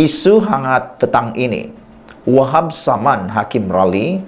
Isu hangat petang ini, Wahab saman Hakim Ramli,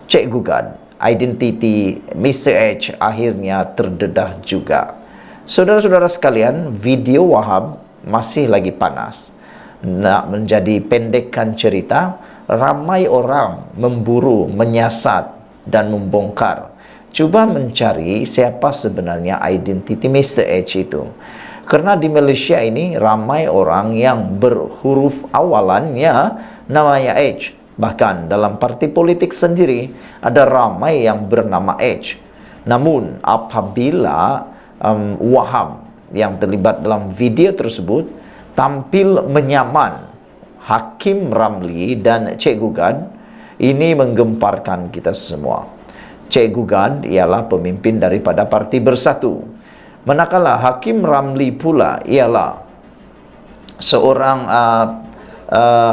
cek gugat, identiti Mr. H akhirnya terdedah juga. Saudara-saudara sekalian, video Wahab masih lagi panas. Nak menjadi pendekkan cerita, ramai orang memburu, menyiasat dan membongkar, cuba mencari siapa sebenarnya identiti Mr. H itu. Karena di Malaysia ini ramai orang yang berhuruf awalannya namanya H. Bahkan dalam parti politik sendiri ada ramai yang bernama H. Namun apabila Wahab yang terlibat dalam video tersebut tampil menyaman Hakim Ramli dan Cikgu Gad, ini menggemparkan kita semua. Cikgu Gad ialah pemimpin daripada Parti Bersatu. Manakala Hakim Ramli pula ialah seorang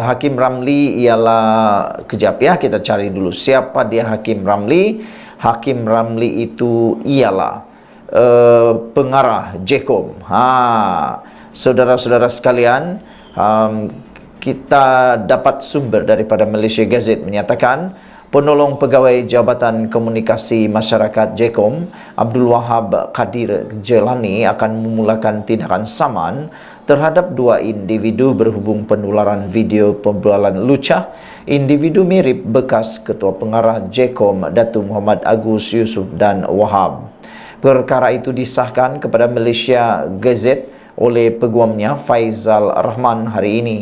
Hakim Ramli ialah, kejap ya, kita cari dulu siapa dia Hakim Ramli. Hakim Ramli itu ialah pengarah JKOM. Saudara-saudara sekalian, kita dapat sumber daripada Malaysia Gazette menyatakan penolong pegawai Jabatan Komunikasi Masyarakat JKOM Abdul Wahab Kadir Jelani akan memulakan tindakan saman terhadap dua individu berhubung penularan video pembualan lucah individu mirip bekas Ketua Pengarah JKOM Datuk Muhammad Agus Yusof dan Wahab. Perkara itu disahkan kepada Malaysia Gazette oleh peguamnya Faizal Rahman hari ini.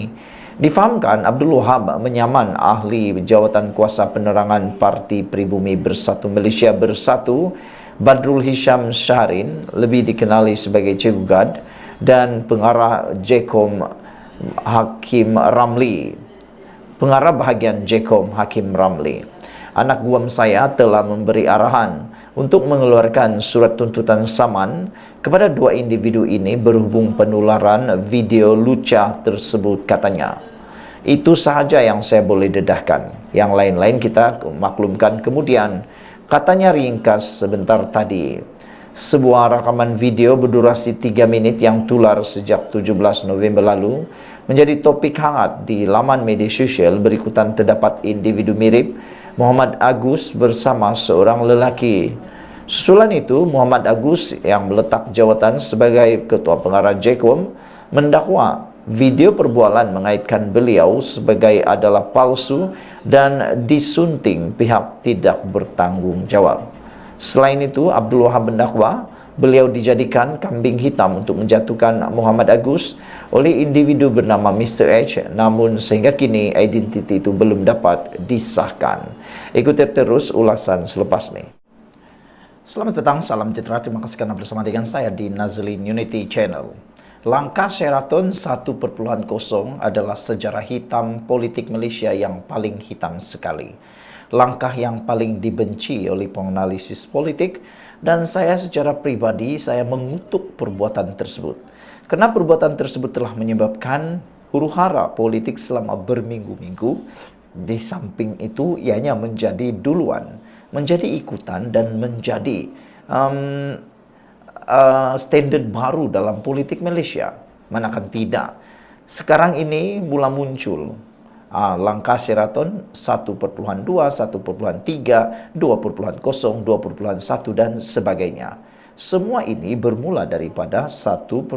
Difahamkan Abdul Wahab menyaman ahli jawatan kuasa penerangan Parti Pribumi Bersatu Malaysia Bersatu Badrul Hisham Syahrin, lebih dikenali sebagai Cikgu Gad, dan pengarah JKOM Hakim Ramli, pengarah bahagian JKOM Hakim Ramli. Anak guam saya telah memberi arahan untuk mengeluarkan surat tuntutan saman kepada dua individu ini berhubung penularan video lucah tersebut, katanya. Itu sahaja yang saya boleh dedahkan. Yang lain-lain kita maklumkan kemudian. Katanya ringkas sebentar tadi. Sebuah rakaman video berdurasi 3 minit yang tular sejak 17 November lalu menjadi topik hangat di laman media sosial. Berikutan terdapat individu mirip Muhammad Agus bersama seorang lelaki. Susulan itu, Muhammad Agus yang meletak jawatan sebagai Ketua Pengarah JKOM mendakwa video perbualan mengaitkan beliau sebagai adalah palsu dan disunting pihak tidak bertanggung jawab. Selain itu, Abdul Wahab mendakwa beliau dijadikan kambing hitam untuk menjatuhkan Muhammad Agus oleh individu bernama Mr. H, namun sehingga kini identiti itu belum dapat disahkan. Ikuti terus ulasan selepas ini. Selamat petang, salam sejahtera, terima kasih karena bersama dengan saya di Nazlin Unity Channel. Langkah Sheraton 1.0 adalah sejarah hitam politik Malaysia yang paling hitam sekali. Langkah yang paling dibenci oleh penganalisis politik, dan saya secara pribadi saya mengutuk perbuatan tersebut. Karena perbuatan tersebut telah menyebabkan huru-hara politik selama berminggu-minggu. Di samping itu, ianya menjadi duluan, menjadi ikutan, dan menjadi standard baru dalam politik Malaysia. Manakan tidak, sekarang ini mula muncul langkah Sheraton 1.2, 1.3, 2.0, 2.1 dan sebagainya. Semua ini bermula daripada 1.0.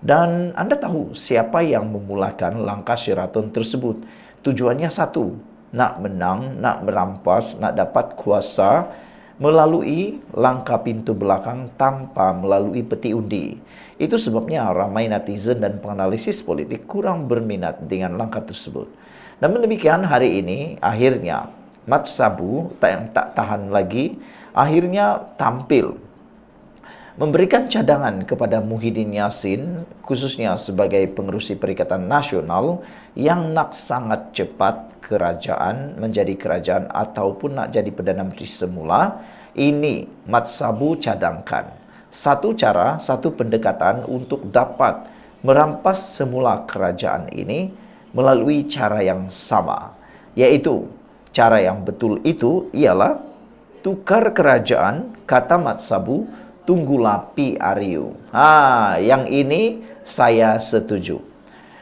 Dan Anda tahu siapa yang memulakan langkah Sheraton tersebut. Tujuannya satu, nak menang, nak merampas, nak dapat kuasa melalui langkah pintu belakang tanpa melalui peti undi. Itu sebabnya ramai netizen dan penganalisis politik kurang berminat dengan langkah tersebut. Namun demikian, hari ini akhirnya Mat Sabu yang tak tahan lagi akhirnya tampil memberikan cadangan kepada Muhyiddin Yassin, khususnya sebagai pengerusi Perikatan Nasional yang nak sangat cepat kerajaan menjadi kerajaan ataupun nak jadi Perdana Menteri semula. Ini Mat Sabu cadangkan satu cara, satu pendekatan untuk dapat merampas semula kerajaan ini melalui cara yang sama, yaitu cara yang betul itu ialah tukar kerajaan, kata Mat Sabu, tunggulah PRU. Yang ini saya setuju.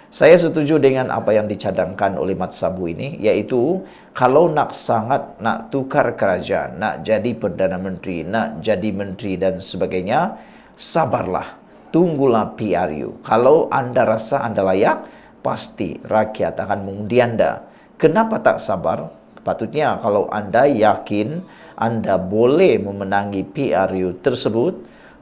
Saya setuju dengan apa yang dicadangkan oleh Mat Sabu ini, yaitu kalau sangat nak tukar kerajaan, nak jadi Perdana Menteri, nak jadi Menteri dan sebagainya, sabarlah, tunggulah PRU. Kalau anda rasa anda layak, pasti rakyat akan mengundi anda. Kenapa tak sabar? Patutnya kalau anda yakin anda boleh memenangi PRU tersebut,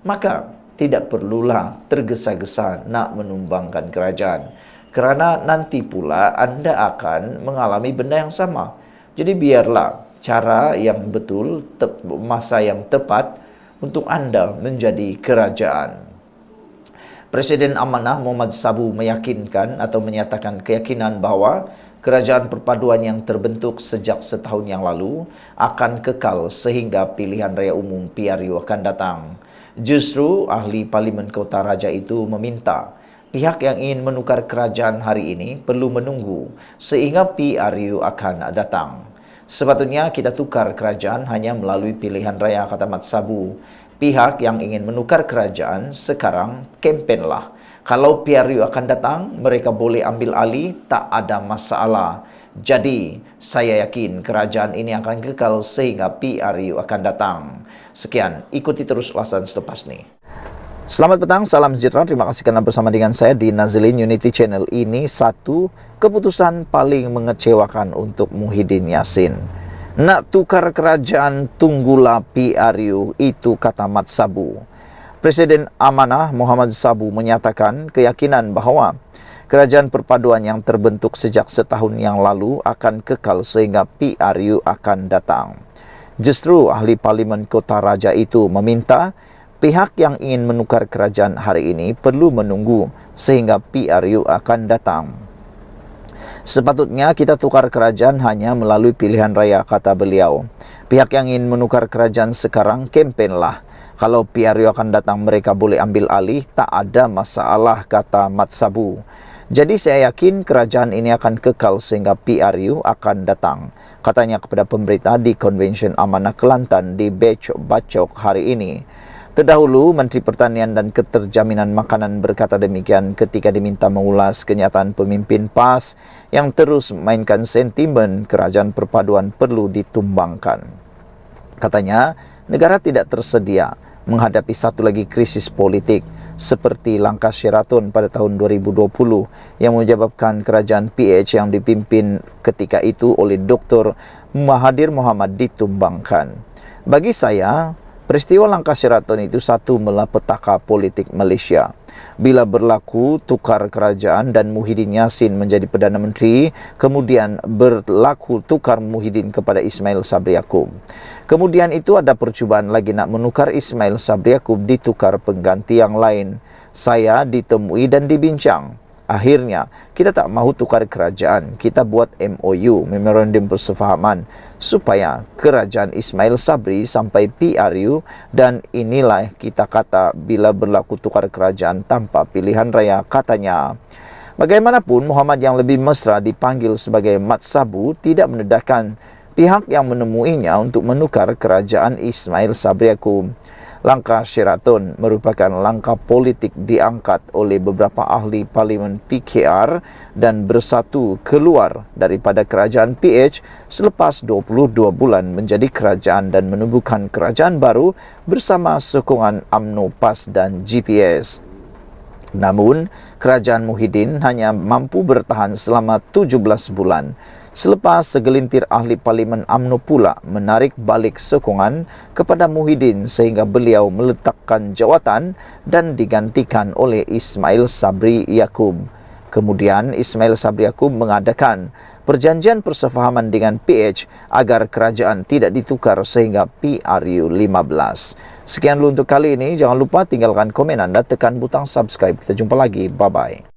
maka tidak perlulah tergesa-gesa nak menumbangkan kerajaan. Kerana nanti pula anda akan mengalami benda yang sama. Jadi biarlah cara yang betul, masa yang tepat untuk anda menjadi kerajaan. Presiden Amanah Muhammad Sabu meyakinkan atau menyatakan keyakinan bahawa kerajaan perpaduan yang terbentuk sejak setahun yang lalu akan kekal sehingga pilihan raya umum PRU akan datang. Justru ahli Parlimen Kota Raja itu meminta pihak yang ingin menukar kerajaan hari ini perlu menunggu sehingga PRU akan datang. Sepatutnya kita tukar kerajaan hanya melalui pilihan raya, kata Mat Sabu. Pihak yang ingin menukar kerajaan sekarang kempenlah. Kalau PRU akan datang, mereka boleh ambil alih, tak ada masalah. Jadi, saya yakin kerajaan ini akan kekal sehingga PRU akan datang. Sekian, ikuti terus ulasan selepas ini. Selamat petang, salam sejahtera. Terima kasih kerana bersama dengan saya di Nazilin Unity Channel. Ini satu keputusan paling mengecewakan untuk Muhyiddin Yassin. Nak tukar kerajaan, tunggulah PRU, itu kata Mat Sabu. Presiden Amanah Muhammad Sabu menyatakan keyakinan bahawa kerajaan perpaduan yang terbentuk sejak setahun yang lalu akan kekal sehingga PRU akan datang. Justru ahli Parlimen Kota Raja itu meminta pihak yang ingin menukar kerajaan hari ini perlu menunggu sehingga PRU akan datang. Sepatutnya kita tukar kerajaan hanya melalui pilihan raya, kata beliau. Pihak yang ingin menukar kerajaan sekarang kempenlah. Kalau PRU akan datang, mereka boleh ambil alih, tak ada masalah, kata Mat Sabu. Jadi saya yakin kerajaan ini akan kekal sehingga PRU akan datang, katanya kepada pemberita di Konvensyen Amanah Kelantan di Bacok hari ini. Terdahulu, Menteri Pertanian dan Keterjaminan Makanan berkata demikian ketika diminta mengulas kenyataan pemimpin PAS yang terus memainkan sentimen kerajaan perpaduan perlu ditumbangkan. Katanya, negara tidak tersedia menghadapi satu lagi krisis politik seperti langkah Sheraton pada tahun 2020 yang menyebabkan kerajaan PH yang dipimpin ketika itu oleh Dr. Mahathir Mohamad ditumbangkan. Bagi saya, peristiwa langkah Sheraton itu satu malapetaka politik Malaysia. Bila berlaku tukar kerajaan dan Muhyiddin Yassin menjadi Perdana Menteri, kemudian berlaku tukar Muhyiddin kepada Ismail Sabri Yaakob. Kemudian itu ada percubaan lagi nak menukar Ismail Sabri Yaakob, ditukar pengganti yang lain. Saya ditemui dan dibincang. Akhirnya, kita tak mahu tukar kerajaan. Kita buat MOU, Memorandum Persefahaman, supaya kerajaan Ismail Sabri sampai PRU, dan inilah kita kata bila berlaku tukar kerajaan tanpa pilihan raya, katanya. Bagaimanapun, Muhammad yang lebih mesra dipanggil sebagai Mat Sabu tidak mendedahkan pihak yang menemuinya untuk menukar kerajaan Ismail Sabri Yaakob. Langkah Sheraton merupakan langkah politik diangkat oleh beberapa ahli Parlimen PKR dan bersatu keluar daripada kerajaan PH selepas 22 bulan menjadi kerajaan dan menubuhkan kerajaan baru bersama sokongan UMNO, PAS dan GPS. Namun, kerajaan Muhyiddin hanya mampu bertahan selama 17 bulan. Selepas segelintir ahli Parlimen UMNO pula menarik balik sokongan kepada Muhyiddin sehingga beliau meletakkan jawatan dan digantikan oleh Ismail Sabri Yaakob. Kemudian Ismail Sabri Yaakob mengadakan perjanjian persefahaman dengan PH agar kerajaan tidak ditukar sehingga PRU 15. Sekian dulu untuk kali ini. Jangan lupa tinggalkan komen anda, tekan butang subscribe. Kita jumpa lagi. Bye-bye.